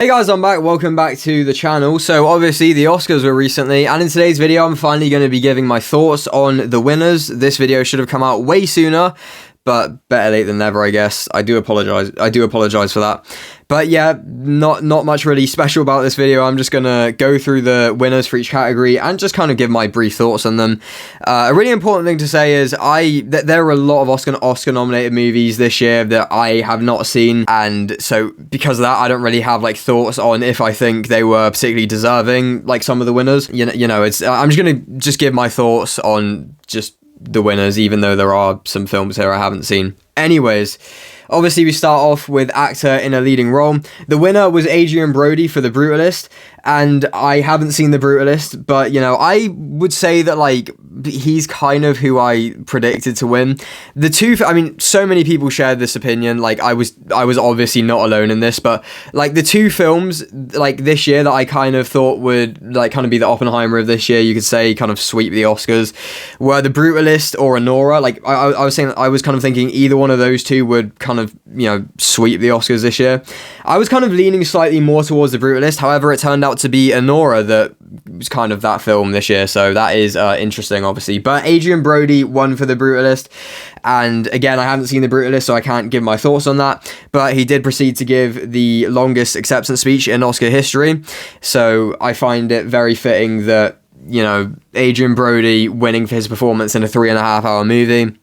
Hey guys, I'm back. Welcome back to the channel. So obviously the Oscars were recently, and in today's video I'm finally going to be giving my thoughts on the winners. This video should have come out way sooner, but better late than never, I guess. I do apologize for that. But yeah, not much really special about this video. I'm just gonna go through the winners for each category and just kind of give my brief thoughts on them. A really important thing to say is there are a lot of Oscar nominated movies this year that I have not seen, and so because of that, I don't really have like thoughts on if I think they were particularly deserving, like some of the winners. I'm just gonna give my thoughts on just the winners, even though there are some films here I haven't seen. Anyways, obviously we start off with actor in a leading role. The winner was Adrien Brody for The Brutalist, and I haven't seen The Brutalist, but I would say that like he's kind of who I predicted to win. So many people shared this opinion. Like I was obviously not alone in this, but like the two films like this year that I kind of thought would like kind of be the Oppenheimer of this year, you could say, kind of sweep the Oscars, were The Brutalist or Anora. Like I was saying, I was kind of thinking either one of those two would kind of sweep the Oscars this year. I was kind of leaning slightly more towards The Brutalist. However, it turned out to be Anora that was kind of that film this year, so that is interesting, obviously. But Adrien Brody won for The Brutalist, and again, I haven't seen The Brutalist, so I can't give my thoughts on that, but he did proceed to give the longest acceptance speech in Oscar history, so I find it very fitting that Adrien Brody winning for his performance in a 3.5-hour movie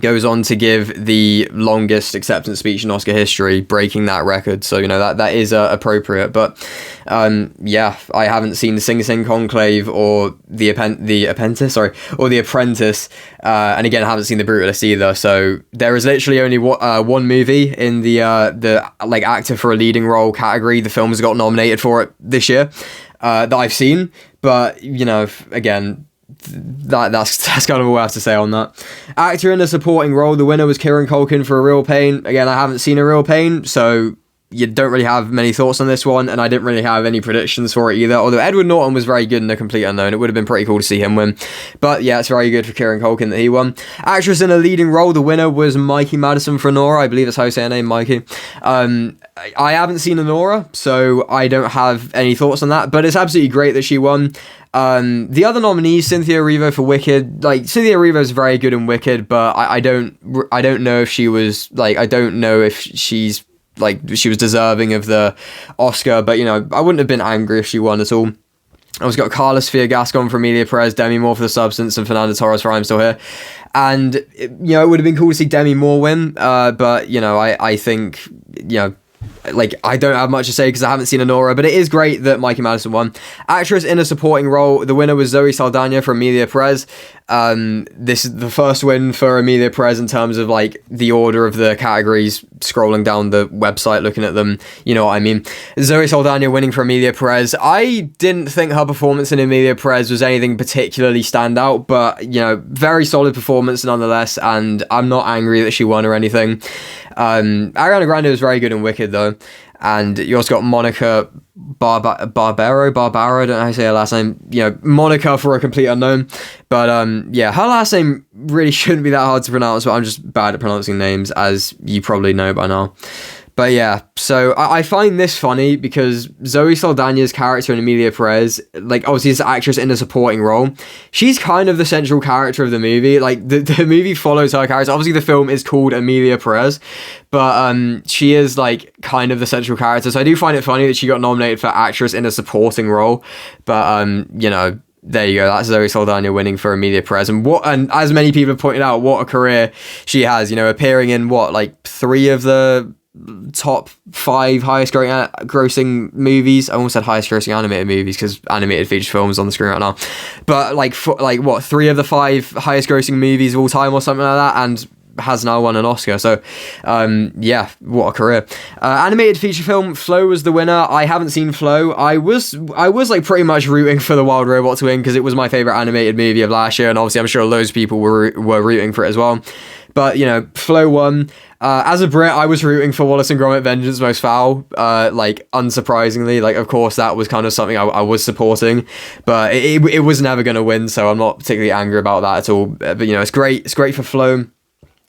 goes on to give the longest acceptance speech in Oscar history, breaking that record. So that is appropriate. But yeah, I haven't seen Sing Sing Conclave or the Apprentice, and again, I haven't seen The Brutalist either. So there is literally only one movie in the like actor for a leading role category. The film has got nominated for it this year that I've seen. But again, that's kind of all I have to say on that. Actor in a supporting role, the winner was Kieran Culkin for A Real Pain. Again, I haven't seen A Real Pain, so you don't really have many thoughts on this one, and I didn't really have any predictions for it either, although Edward Norton was very good in A Complete Unknown. It would have been pretty cool to see him win, but yeah, it's very good for Kieran Culkin that he won. Actress in a leading role, the winner was Mikey Madison for Anora. I believe that's how you say her name, Mikey. I haven't seen Anora, so I don't have any thoughts on that, but it's absolutely great that she won. The other nominees, Cynthia Erivo for Wicked. Like, Cynthia Erivo is very good in Wicked, but I don't know if she was like, I don't know if she was deserving of the Oscar, but I wouldn't have been angry if she won at all. I was got Carla Sofia Gascon for Emilia Perez, Demi Moore for The Substance, and Fernanda Torres for I'm Still Here. And it would have been cool to see Demi Moore win, but I think like, I don't have much to say because I haven't seen Anora, but it is great that Mikey Madison won. Actress in a supporting role, the winner was Zoe Saldana for Emilia Perez. This is the first win for Emilia Perez in terms of like the order of the categories, scrolling down the website, looking at them, you know what I mean. Zoe Saldana winning for Emilia Perez. I didn't think her performance in Emilia Perez was anything particularly standout, but very solid performance nonetheless, and I'm not angry that she won or anything. Ariana Grande was very good in Wicked though, and you also got Monica Barbaro, I don't know how to say her last name, Monica for A Complete Unknown, but yeah, her last name really shouldn't be that hard to pronounce, but I'm just bad at pronouncing names, as you probably know by now. But yeah, so I find this funny because Zoe Saldana's character in Emilia Perez, like obviously this actress in a supporting role, she's kind of the central character of the movie. Like the movie follows her character. Obviously the film is called Emilia Perez, but she is like kind of the central character. So I do find it funny that she got nominated for actress in a supporting role. But there you go. That's Zoe Saldana winning for Emilia Perez, and as many people have pointed out, what a career she has. Appearing in like 3 of the top 5 highest grossing movies. I almost said highest grossing animated movies because animated feature films on the screen right now, but like 3 of the 5 highest grossing movies of all time or something like that, and has now won an Oscar. So yeah, what a career. Animated feature film, Flow was the winner. I haven't seen Flow. I was like pretty much rooting for The Wild Robot to win because it was my favorite animated movie of last year, and obviously I'm sure loads of people were rooting for it as well. But Flow won. As a Brit, I was rooting for Wallace and Gromit: Vengeance Most Foul. Like, unsurprisingly, like, of course, that was kind of something I was supporting, but it was never going to win, so I'm not particularly angry about that at all. But it's great for Flow.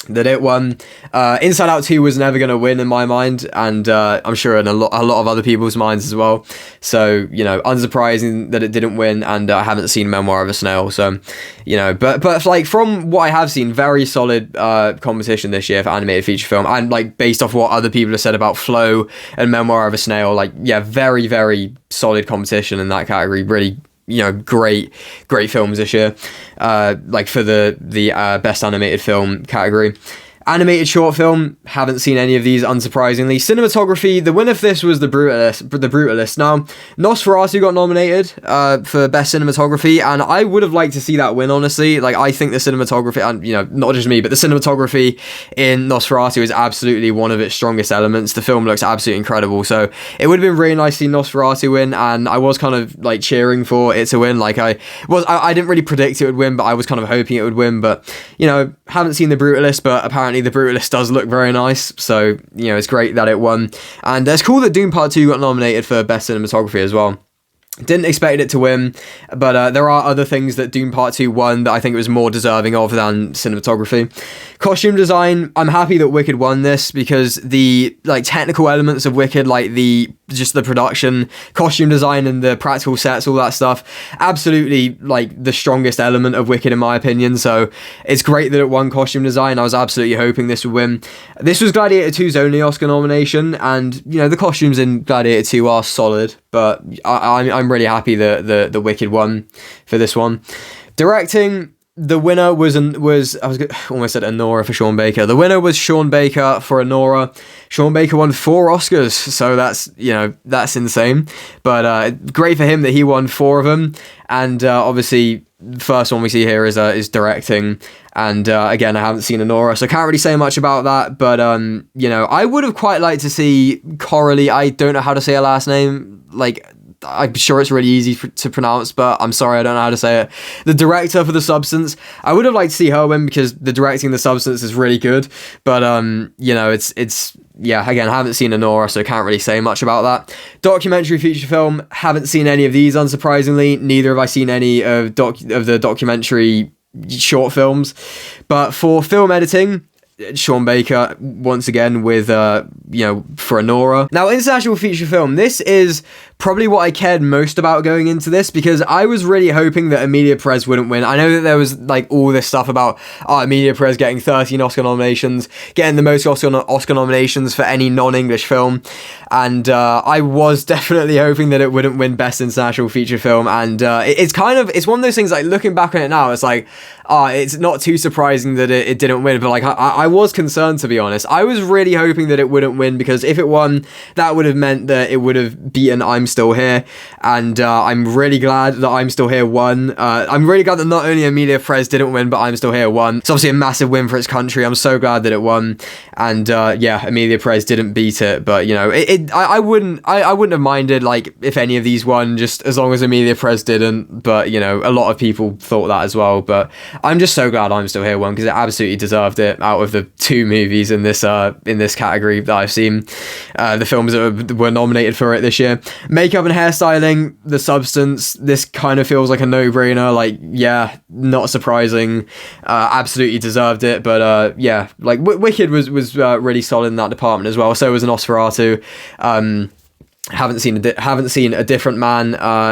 that it won. Inside Out 2 was never going to win in my mind, and I'm sure in a lot of other people's minds as well. So, unsurprising that it didn't win, and I haven't seen Memoir of a Snail. So, but like from what I have seen, very solid competition this year for animated feature film, and like based off what other people have said about Flow and Memoir of a Snail, like very, very solid competition in that category. Really, great films this year, like for the best animated film category. Animated short film, haven't seen any of these, unsurprisingly. Cinematography, the winner for this was The Brutalist. Now, Nosferatu got nominated for best cinematography, and I would have liked to see that win, honestly. Like, I think the cinematography, and not just me, but the cinematography in Nosferatu is absolutely one of its strongest elements. The film looks absolutely incredible, so it would have been really nice to see Nosferatu win, and I was kind of like cheering for it to win. Like, I didn't really predict it would win, but I was kind of hoping it would win. But haven't seen The Brutalist, but apparently The Brutalist does look very nice, so it's great that it won. And it's cool that Dune Part 2 got nominated for best cinematography as well. Didn't expect it to win, but there are other things that Dune Part 2 won that I think it was more deserving of than cinematography. Costume design, I'm happy that Wicked won this, because the technical elements of Wicked, like the production, costume design and the practical sets, all that stuff, absolutely the strongest element of Wicked in my opinion. So it's great that it won costume design. I was absolutely hoping this would win. This was Gladiator 2's only Oscar nomination, and the costumes in Gladiator 2 are solid, but I'm really happy that the Wicked won for this one. Directing, the winner was I was almost said Anora for Sean Baker. The winner was Sean Baker for Anora. Sean Baker won 4 Oscars, so that's insane. But great for him that he won 4 of them. And obviously, the first one we see here is directing. And again, I haven't seen Anora, so I can't really say much about that. But I would have quite liked to see Coralie. I don't know how to say her last name. I'm sure it's really easy to pronounce, but I'm sorry, I don't know how to say it. The director for The Substance, I would have liked to see her win, because the directing of The Substance is really good. But it's again, I haven't seen Anora, so I can't really say much about that. Documentary feature film, haven't seen any of these, unsurprisingly. Neither have I seen any of the documentary short films. But for film editing, Sean Baker once again with for Anora. Now, international feature film, this is probably what I cared most about going into this, because I was really hoping that Emilia Perez wouldn't win. I know that there was all this stuff about Emilia Perez getting 13 Oscar nominations, getting the most Oscar nominations for any non-English film, and I was definitely hoping that it wouldn't win best international feature film. And it's one of those things, looking back on it now, it's it's not too surprising that it didn't win, but I was concerned, to be honest. I was really hoping that it wouldn't win, because if it won, that would have meant that it would have beaten I'm Still Here, and I'm really glad that I'm Still Here won. I'm really glad that not only Emilia Perez didn't win, but I'm Still Here won. It's obviously a massive win for its country. I'm so glad that it won, and Emilia Perez didn't beat it, but I wouldn't have minded if any of these won, just as long as Emilia Perez didn't. But a lot of people thought that as well, but I'm just so glad I'm Still Here won, because it absolutely deserved it out of the 2 movies in this category that I've seen, the films that were nominated for it this year. Makeup and hairstyling, The Substance, this kind of feels like a no-brainer. Not surprising, absolutely deserved it. But Wicked was really solid in that department as well. So was Nosferatu. Haven't seen A Different Man.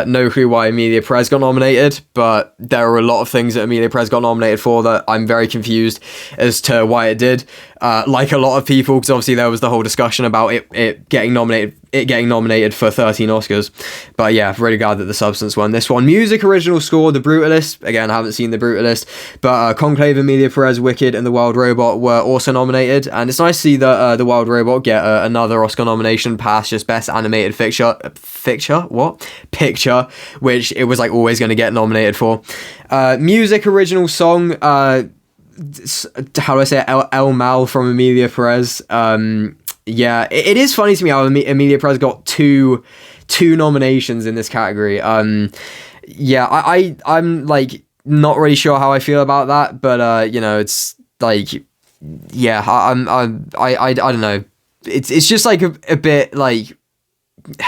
No clue why Emilia Perez got nominated, but there are a lot of things that Emilia Perez got nominated for that I'm very confused as to why it did. Like a lot of people, because obviously there was the whole discussion about it getting nominated for 13 Oscars. But really glad that The Substance won this one. Music original score, The Brutalist. Again, I haven't seen The Brutalist, but Conclave, Emilia Perez, Wicked, and The Wild Robot were also nominated. And it's nice to see that The Wild Robot get another Oscar nomination past just Best Animated Picture, which it was always going to get nominated for. Music original song, how do I say it? El Mal from Emilia Perez. It is funny to me how Emilia Perez got two nominations in this category. I'm not really sure how I feel about that, but it's I don't know. It's just a bit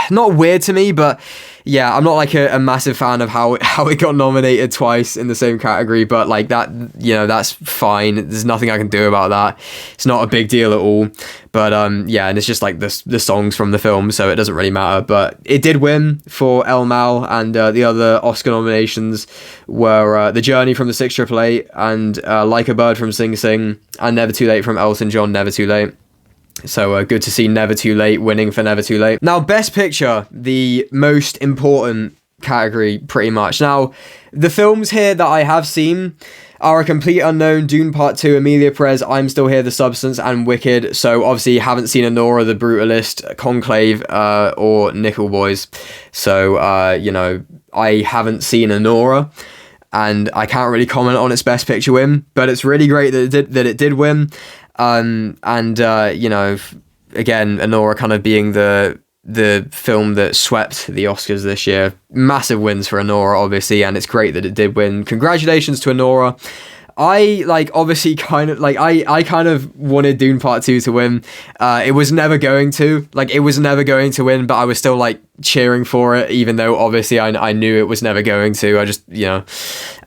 not weird to me, but yeah, I'm not like a massive fan of how it got nominated twice in the same category, but like that, you know, that's fine. There's nothing I can do about that. It's not a big deal at all. But yeah, and it's just like the songs from the film, so it doesn't really matter. But it did win for El Mal, and the other Oscar nominations were The Journey from the 688 and Like a Bird from Sing Sing and Never Too Late from Elton John, Never Too Late. So good to see Never Too Late winning for Never Too Late. Now, Best Picture, the most important category, pretty much. Now, the films here that I have seen are A Complete Unknown, Dune Part 2, Emilia Perez, I'm Still Here, The Substance, and Wicked. So obviously haven't seen Anora, The Brutalist, Conclave, or Nickel Boys. So, you know, I haven't seen Anora, and I can't really comment on its Best Picture win, but it's really great that it did win. You know, again, Anora kind of being the film that swept the Oscars this year. Massive wins for Anora, obviously, and it's great that it did win. Congratulations to Anora. I obviously kind of I kind of wanted Dune Part 2 to win. It was never going to win, but I was still like cheering for it, even though obviously I knew it was never going to. I just, you know,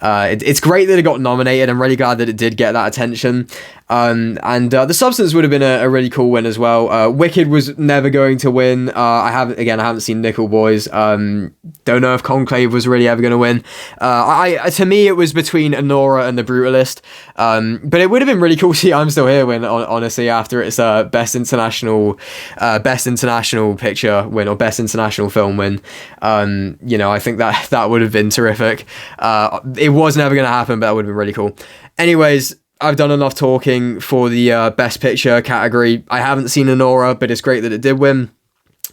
it's great that it got nominated. I'm really glad that it did get that attention. The Substance would have been a really cool win as well. Wicked was never going to win. I haven't seen Nickel Boys. Don't know if Conclave was really ever going to win. To me, it was between Anora and The Brutalist. But it would have been really cool to see I'm Still Here win, honestly, after its Best International Picture win, or Best International Film win. You know, I think that would have been terrific. It was never going to happen, but that would have been really cool. Anyways, I've done enough talking for the Best Picture category. I haven't seen Anora, but it's great that it did win.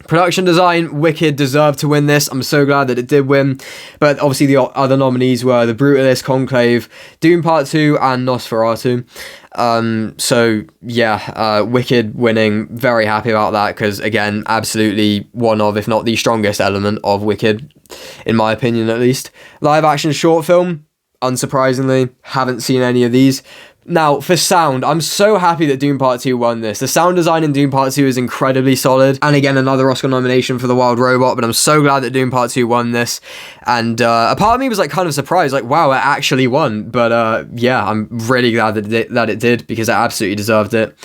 Production design, Wicked deserved to win this. I'm so glad that it did win. But obviously the other nominees were The Brutalist, Conclave, Dune Part 2, and Nosferatu. So yeah, Wicked winning, very happy about that, because again, absolutely one of, if not the strongest element of Wicked, in my opinion at least. Live action short film, unsurprisingly, haven't seen any of these. Now, for sound, I'm so happy that Dune Part 2 won this. The sound design in Dune Part 2 is incredibly solid. And again, another Oscar nomination for The Wild Robot, but I'm so glad that Dune Part 2 won this. And a part of me was like kind of surprised, like, wow, it actually won. But yeah, I'm really glad that it did, because it absolutely deserved it.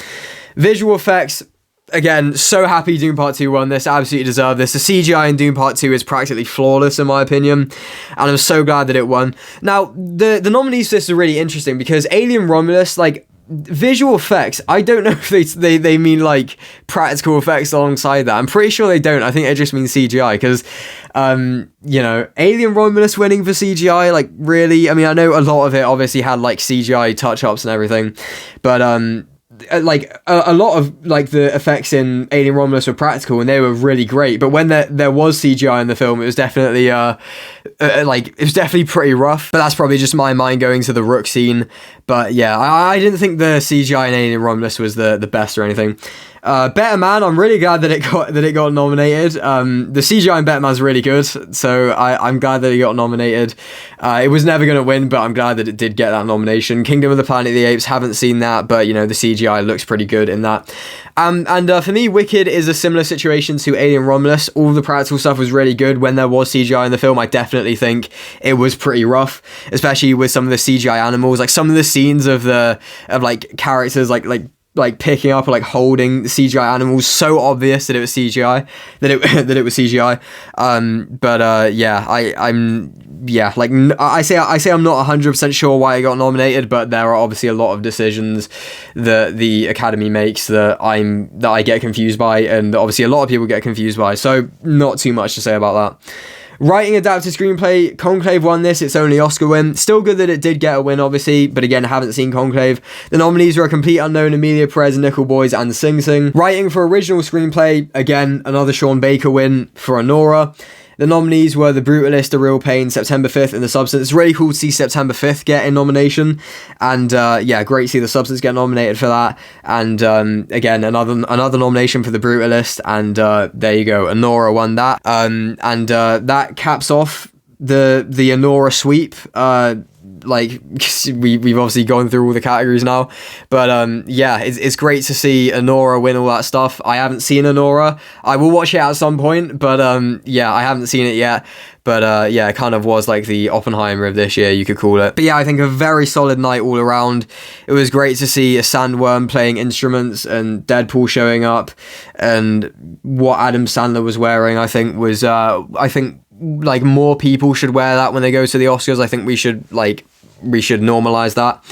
Visual effects, again, so happy Dune Part 2 won this, absolutely deserved this. The CGI in Dune Part 2 is practically flawless in my opinion, and I'm so glad that it won. Now, the nominees for this are really interesting, because Alien Romulus, like, visual effects, I don't know if they mean like practical effects alongside that. I'm pretty sure they don't. I think it just means CGI, because you know, Alien Romulus winning for CGI, like, really, I mean, I know a lot of it obviously had like CGI touch-ups and everything, but like a lot of like the effects in Alien Romulus were practical and they were really great, but when there was CGI in the film, it was definitely pretty rough. But that's probably just my mind going to the Rook scene. But yeah, I didn't think the CGI in Alien Romulus was the best or anything. Better Man, I'm really glad that it got nominated. The CGI in Better Man's really good, so I'm glad that it got nominated. It was never going to win, but I'm glad that it did get that nomination. Kingdom of the Planet of the Apes, haven't seen that, but you know, the CGI looks pretty good in that. For me, Wicked is a similar situation to Alien Romulus. All the practical stuff was really good. When there was CGI in the film, I definitely think it was pretty rough, especially with some of the CGI animals, like some of the scenes of like characters like picking up or like holding CGI animals, so obvious that it was CGI, that it was CGI. I say I'm not 100% sure why it got nominated, but there are obviously a lot of decisions that the Academy makes that I get confused by, and obviously a lot of people get confused by. So not too much to say about that. Writing adapted screenplay, Conclave won this, its only Oscar win. Still good that it did get a win, obviously, but again, haven't seen Conclave. The nominees were A Complete Unknown, Emilia Perez, Nickel Boys, and Sing Sing. Writing for original screenplay, again, another Sean Baker win for Anora. The nominees were The Brutalist, A Real Pain, September 5th, and The Substance. It's really cool to see September 5th get a nomination, and yeah, great to see The Substance get nominated for that. And again, another nomination for The Brutalist, and there you go, Anora won that. That caps off the Anora sweep. like we've obviously gone through all the categories now, but yeah, it's great to see Anora win all that stuff. I haven't seen Anora. I will watch it at some point, but yeah, I haven't seen it yet. But yeah, it kind of was like the Oppenheimer of this year, you could call it. But yeah, I think a very solid night all around. It was great to see a sandworm playing instruments and Deadpool showing up, and what Adam Sandler was wearing, I think was like more people should wear that when they go to the Oscars. I think we should normalize that.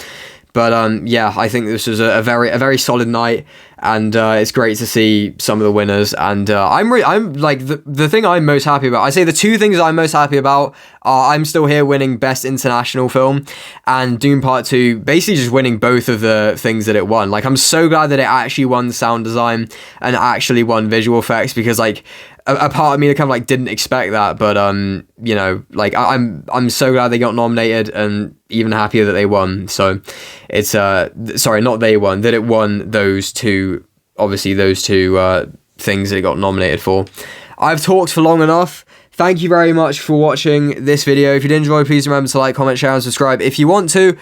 But yeah, I think this was a very solid night, and it's great to see some of the winners. And I'm like the thing I'm most happy about. I say the two things I'm most happy about are I'm Still Here winning Best International Film, and Dune Part 2 basically just winning both of the things that it won. Like, I'm so glad that it actually won sound design and actually won visual effects, because like a part of me that kind of like didn't expect that, but you know, like I'm so glad they got nominated, and even happier that they won. So it's sorry, not they won, that it won those two, obviously those two things that it got nominated for. I've talked for long enough. Thank you very much for watching this video. If you did enjoy, please remember to like, comment, share, and subscribe if you want to.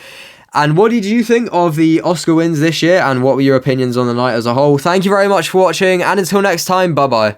And what did you think of the Oscar wins this year, and what were your opinions on the night as a whole? Thank you very much for watching, and until next time, bye bye.